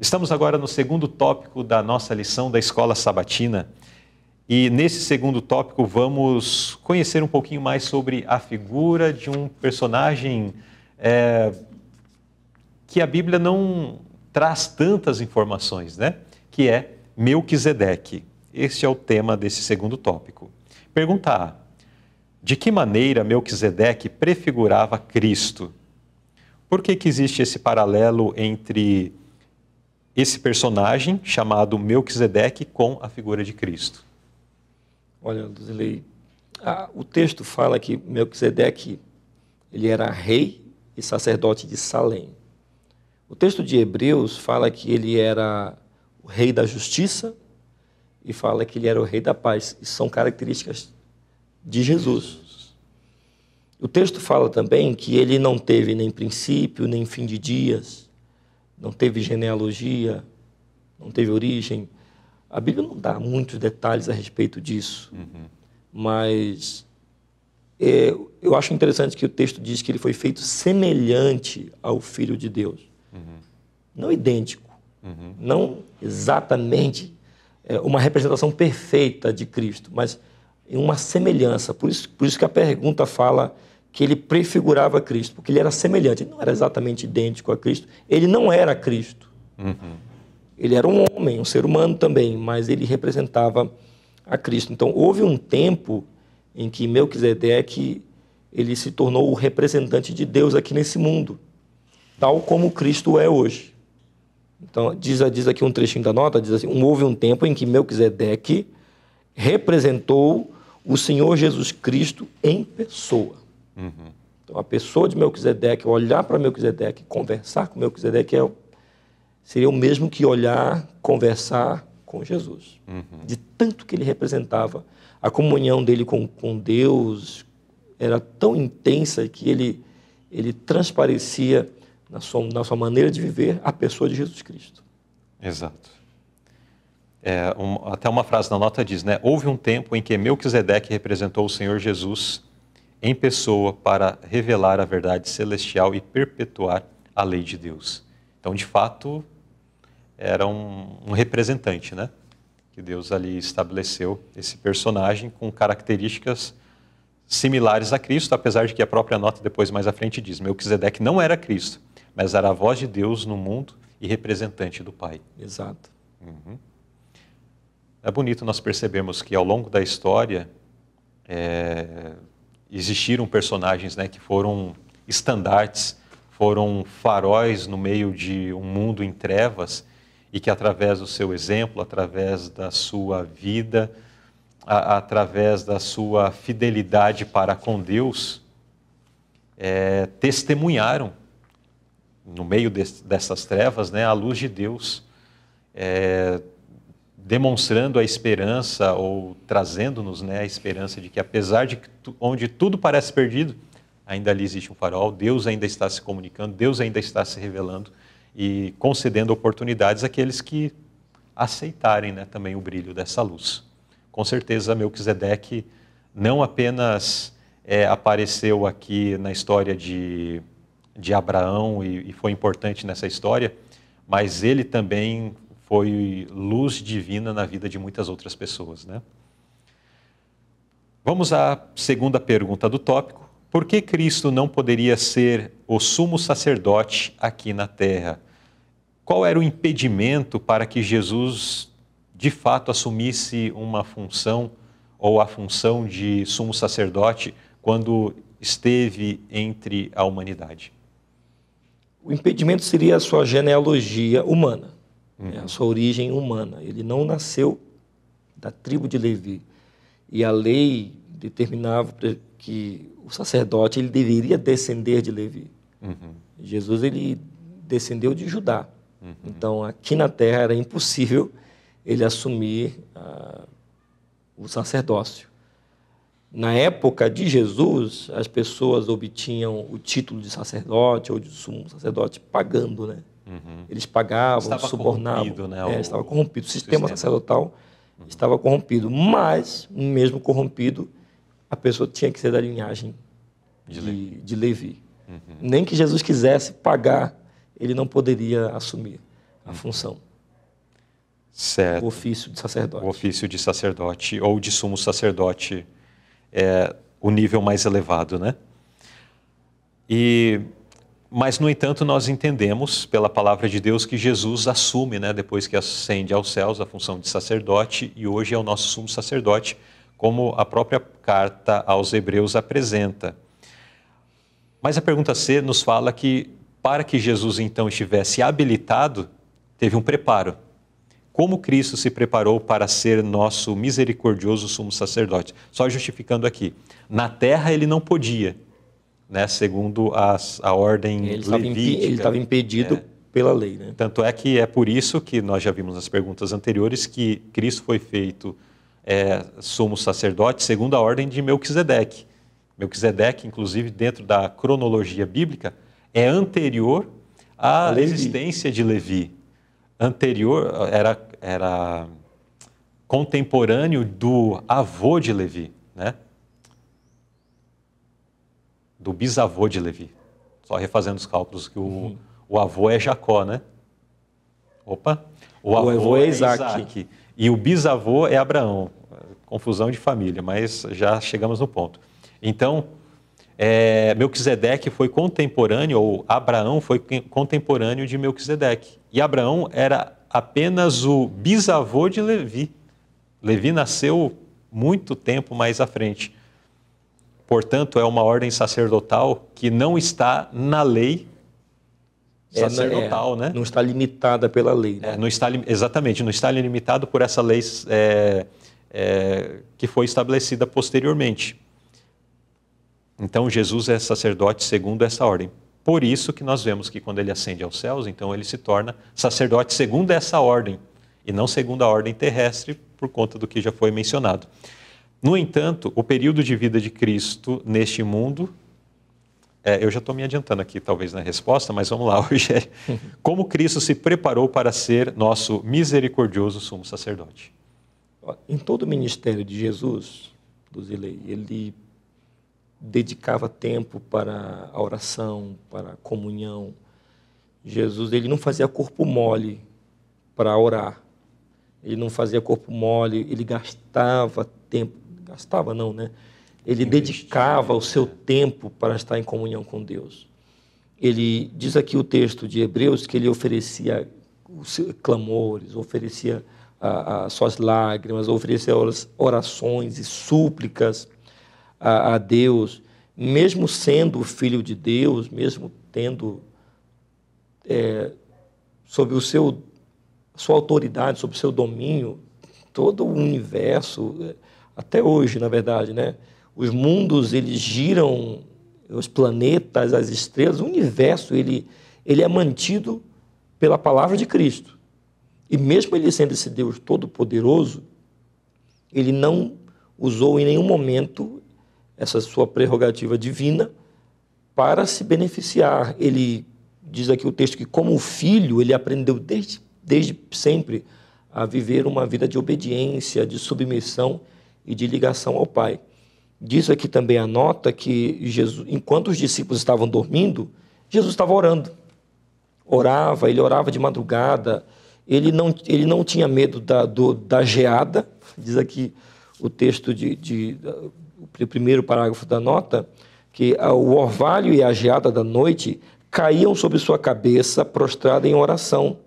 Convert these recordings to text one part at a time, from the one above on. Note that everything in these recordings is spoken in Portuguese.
Estamos agora no segundo tópico da nossa lição da Escola Sabatina e nesse segundo tópico vamos conhecer um pouquinho mais sobre a figura de um personagem que a Bíblia não traz tantas informações, né? Que é Melquisedeque. Este é o tema desse segundo tópico. Pergunta A: de que maneira Melquisedeque prefigurava Cristo? Por que existe esse paralelo entre esse personagem chamado Melquisedeque com a figura de Cristo? Olha, Luzilei, o texto fala que Melquisedeque ele era rei e sacerdote de Salém. O texto de Hebreus fala que ele era o rei da justiça e fala que ele era o rei da paz. E são características de Jesus. O texto fala também que ele não teve nem princípio, nem fim de dias, não teve genealogia, não teve origem. A Bíblia não dá muitos detalhes a respeito disso, mas eu acho interessante que o texto diz que ele foi feito semelhante ao Filho de Deus. Não idêntico, não exatamente uma representação perfeita de Cristo, mas em uma semelhança. Por isso que a pergunta fala que ele prefigurava Cristo, porque ele era semelhante, ele não era exatamente idêntico a Cristo, ele não era Cristo. Ele era um homem, um ser humano também, mas ele representava a Cristo. Então, houve um tempo em que Melquisedeque ele se tornou o representante de Deus aqui nesse mundo, tal como Cristo é hoje. Então, diz aqui um trechinho da nota, diz assim: houve um tempo em que Melquisedeque representou o Senhor Jesus Cristo em pessoa. Então, a pessoa de Melquisedeque, olhar para Melquisedeque, conversar com Melquisedeque, seria o mesmo que olhar, conversar com Jesus. De tanto que ele representava. A comunhão dele com Deus era tão intensa que ele transparecia na sua maneira de viver a pessoa de Jesus Cristo. Exato. Até uma frase na nota diz, né? Houve um tempo em que Melquisedeque representou o Senhor Jesus em pessoa para revelar a verdade celestial e perpetuar a lei de Deus. Então, de fato, era um representante, né? Que Deus ali estabeleceu esse personagem com características similares a Cristo, apesar de que a própria nota depois mais à frente diz, Melquisedeque não era Cristo, mas era a voz de Deus no mundo e representante do Pai. Exato. É bonito nós percebermos que ao longo da história existiram personagens, né, que foram estandartes, foram faróis no meio de um mundo em trevas e que através do seu exemplo, através da sua vida, através da sua fidelidade para com Deus, testemunharam no meio dessas trevas, né, a luz de Deus, demonstrando a esperança ou trazendo-nos, né, a esperança de que apesar de onde tudo parece perdido, ainda ali existe um farol, Deus ainda está se comunicando, Deus ainda está se revelando e concedendo oportunidades àqueles que aceitarem, né, também o brilho dessa luz. Com certeza Melquisedeque não apenas apareceu aqui na história de Abraão e foi importante nessa história, mas ele também foi luz divina na vida de muitas outras pessoas, né? Vamos à segunda pergunta do tópico. Por que Cristo não poderia ser o sumo sacerdote aqui na terra? Qual era o impedimento para que Jesus, de fato, assumisse uma função ou a função de sumo sacerdote quando esteve entre a humanidade? O impedimento seria a sua genealogia humana. A sua origem humana. Ele não nasceu da tribo de Levi. E a lei determinava que o sacerdote ele deveria descender de Levi. Jesus ele descendeu de Judá. Então, aqui na terra era impossível ele assumir o sacerdócio. Na época de Jesus, as pessoas obtinham o título de sacerdote ou de sumo sacerdote pagando, né? Eles pagavam, estava subornavam. Corrompido, né? Estava corrompido. O sistema sacerdotal estava corrompido. Mas, mesmo corrompido, a pessoa tinha que ser da linhagem de Levi. Nem que Jesus quisesse pagar, ele não poderia assumir. a função, Certo. o ofício de sacerdote. O ofício de sacerdote ou de sumo sacerdote é o nível mais elevado, né? Mas, no entanto, nós entendemos pela palavra de Deus que Jesus assume, né, depois que ascende aos céus, a função de sacerdote, e hoje é o nosso sumo sacerdote, como a própria carta aos Hebreus apresenta. Mas a pergunta C nos fala que, para que Jesus então estivesse habilitado, teve um preparo. Como Cristo se preparou para ser nosso misericordioso sumo sacerdote? Só justificando aqui. Na terra ele não podia, né, segundo a ordem levítica. Ele estava impedido pela lei, né? Tanto é que é por isso que nós já vimos nas perguntas anteriores que Cristo foi feito sumo sacerdote segundo a ordem de Melquisedeque. Melquisedeque, inclusive, dentro da cronologia bíblica, é anterior à existência de Levi. Anterior, era contemporâneo do avô de Levi, né? Do bisavô de Levi. Só refazendo os cálculos que o avô é Jacó, né? Opa! O avô é Isaac. E o bisavô é Abraão. Confusão de família, mas já chegamos no ponto. Então, Melquisedeque foi contemporâneo, ou Abraão foi contemporâneo de Melquisedeque. E Abraão era apenas o bisavô de Levi. Levi nasceu muito tempo mais à frente. Portanto, é uma ordem sacerdotal que não está na lei sacerdotal, né? Não está limitada pela lei. Né? Exatamente, não está limitado por essa lei que foi estabelecida posteriormente. Então, Jesus é sacerdote segundo essa ordem. Por isso que nós vemos que quando ele ascende aos céus, então ele se torna sacerdote segundo essa ordem, e não segundo a ordem terrestre, por conta do que já foi mencionado. No entanto, o período de vida de Cristo neste mundo, eu já estou me adiantando aqui talvez na resposta, mas vamos lá, Rogério. Como Cristo se preparou para ser nosso misericordioso sumo sacerdote? Em todo o ministério de Jesus, Luzilei, ele dedicava tempo para a oração, para a comunhão. Jesus, ele não fazia corpo mole para orar. Ele não fazia corpo mole, ele gastava tempo. Gastava não, né? Ele dedicava o seu tempo para estar em comunhão com Deus. Ele diz aqui o texto de Hebreus que ele oferecia os clamores, oferecia as suas lágrimas, oferecia orações e súplicas a Deus, mesmo sendo filho de Deus, mesmo tendo sob sua autoridade, sob o seu domínio, todo o universo, até hoje, na verdade, né? Os mundos, eles giram, os planetas, as estrelas, o universo, ele é mantido pela palavra de Cristo. E mesmo ele sendo esse Deus todo-poderoso, ele não usou em nenhum momento essa sua prerrogativa divina para se beneficiar. Ele diz aqui o texto que, como filho, ele aprendeu desde sempre a viver uma vida de obediência, de submissão e de ligação ao Pai. Diz aqui também a nota que Jesus, enquanto os discípulos estavam dormindo, Jesus estava orando. Ele orava de madrugada, ele não tinha medo da geada. Diz aqui o texto o primeiro parágrafo da nota, que o orvalho e a geada da noite caíam sobre sua cabeça, prostrada em oração,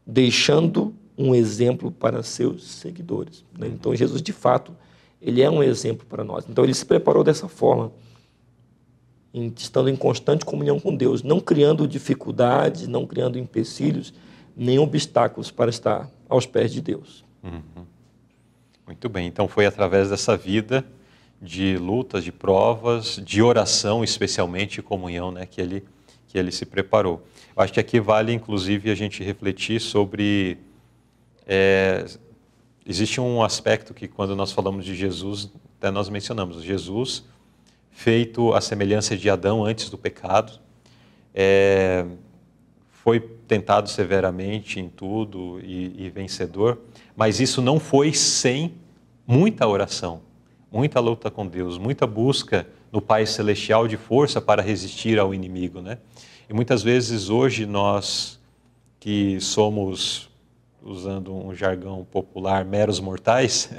deixando um exemplo para seus seguidores. Então, Jesus, de fato, ele é um exemplo para nós. Então, ele se preparou dessa forma, estando em constante comunhão com Deus, não criando dificuldades, não criando empecilhos, nem obstáculos para estar aos pés de Deus. Uhum. Muito bem. Então, foi através dessa vida de lutas, de provas, de oração, especialmente, e comunhão, né, que ele se preparou. Eu acho que aqui vale, inclusive, a gente refletir sobre... existe um aspecto que, quando nós falamos de Jesus, até nós mencionamos, Jesus, feito à semelhança de Adão antes do pecado, foi tentado severamente em tudo e vencedor, mas isso não foi sem muita oração, muita luta com Deus, muita busca no Pai Celestial de força para resistir ao inimigo, né? E muitas vezes hoje nós, que somos, usando um jargão popular, meros mortais,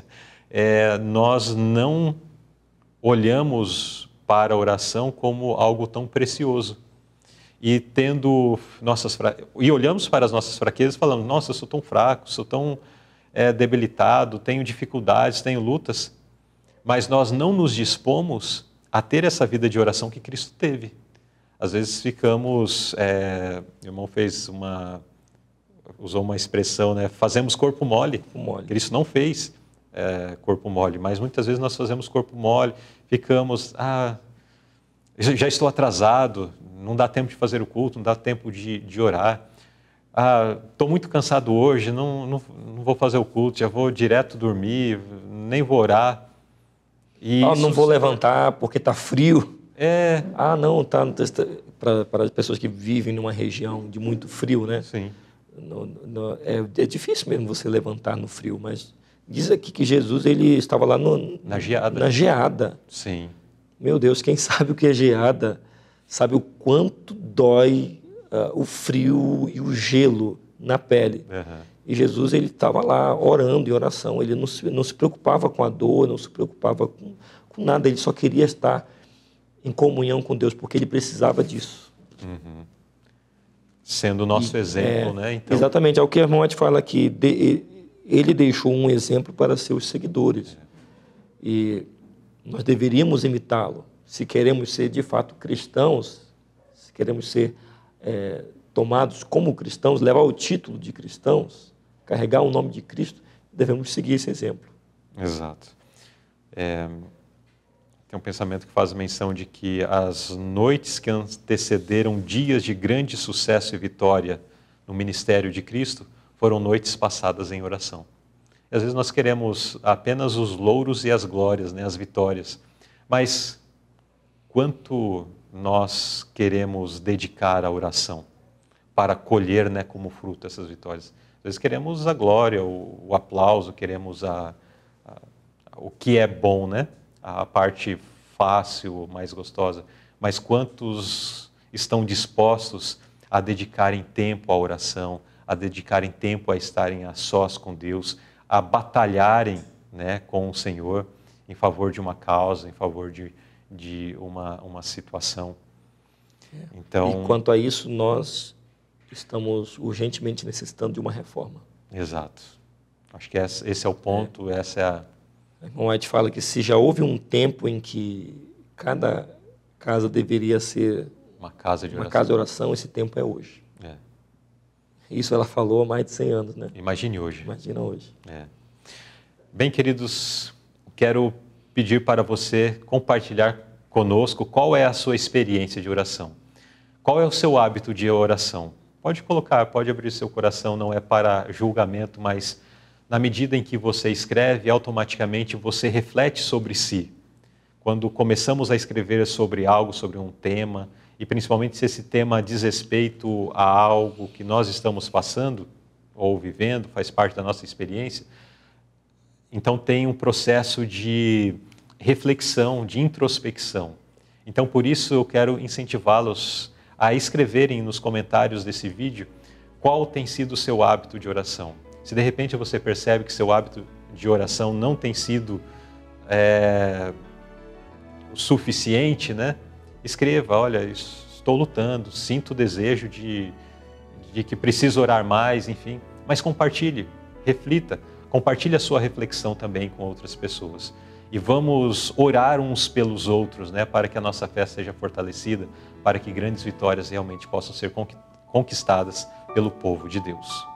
nós não olhamos para a oração como algo tão precioso. E olhamos para as nossas fraquezas e falamos, nossa, eu sou tão fraco, sou tão debilitado, tenho dificuldades, tenho lutas, mas nós não nos dispomos a ter essa vida de oração que Cristo teve. Às vezes ficamos, o irmão usou uma expressão, né? Fazemos corpo mole. Cristo não fez corpo mole, mas muitas vezes nós fazemos corpo mole, ficamos, já estou atrasado, não dá tempo de fazer o culto, não dá tempo de orar. Estou muito cansado hoje, não vou fazer o culto, já vou direto dormir, nem vou orar. Não vou levantar porque está frio. Não, para as pessoas que vivem numa região de muito frio, né? Sim. É difícil mesmo você levantar no frio, mas diz aqui que Jesus ele estava lá na geada. Na geada. Sim. Meu Deus, quem sabe o que é geada, sabe o quanto dói o frio e o gelo na pele. Uhum. E Jesus ele estava lá orando em oração, ele não se preocupava com a dor, não se preocupava com nada, ele só queria estar em comunhão com Deus, porque ele precisava disso. Uhum. Sendo o nosso exemplo, né? Então... Exatamente, é o que a irmã fala aqui, ele deixou um exemplo para seus seguidores. E nós deveríamos imitá-lo. Se queremos ser de fato cristãos, se queremos ser tomados como cristãos, levar o título de cristãos, carregar o nome de Cristo, devemos seguir esse exemplo. Exato. Tem um pensamento que faz menção de que as noites que antecederam dias de grande sucesso e vitória no ministério de Cristo foram noites passadas em oração. E às vezes nós queremos apenas os louros e as glórias, né, as vitórias. Mas quanto nós queremos dedicar à oração para colher, né, como fruto essas vitórias? Às vezes queremos a glória, o aplauso, queremos o que é bom, né? A parte fácil, mais gostosa. Mas quantos estão dispostos a dedicarem tempo à oração, a dedicarem tempo a estarem a sós com Deus, a batalharem, né, com o Senhor em favor de uma causa, em favor de uma situação? Então, e quanto a isso, nós estamos urgentemente necessitando de uma reforma. Exato. Acho que esse é o ponto, essa é a... O irmão White fala que se já houve um tempo em que cada casa deveria ser uma casa de oração, esse tempo é hoje. Isso ela falou há mais de 100 anos, né? Imagine hoje. Imagina hoje. Bem, queridos, quero pedir para você compartilhar conosco qual é a sua experiência de oração. Qual é o seu hábito de oração? Pode colocar, pode abrir seu coração, não é para julgamento, mas na medida em que você escreve, automaticamente você reflete sobre si. Quando começamos a escrever sobre algo, sobre um tema, e principalmente se esse tema diz respeito a algo que nós estamos passando ou vivendo, faz parte da nossa experiência, então tem um processo de reflexão, de introspecção. Então, por isso, eu quero incentivá-los a escreverem nos comentários desse vídeo qual tem sido o seu hábito de oração. Se de repente você percebe que seu hábito de oração não tem sido o suficiente, né? Escreva, olha, estou lutando, sinto o desejo de que preciso orar mais, enfim. Mas compartilhe, reflita, compartilhe a sua reflexão também com outras pessoas. E vamos orar uns pelos outros, né? Para que a nossa fé seja fortalecida, para que grandes vitórias realmente possam ser conquistadas pelo povo de Deus.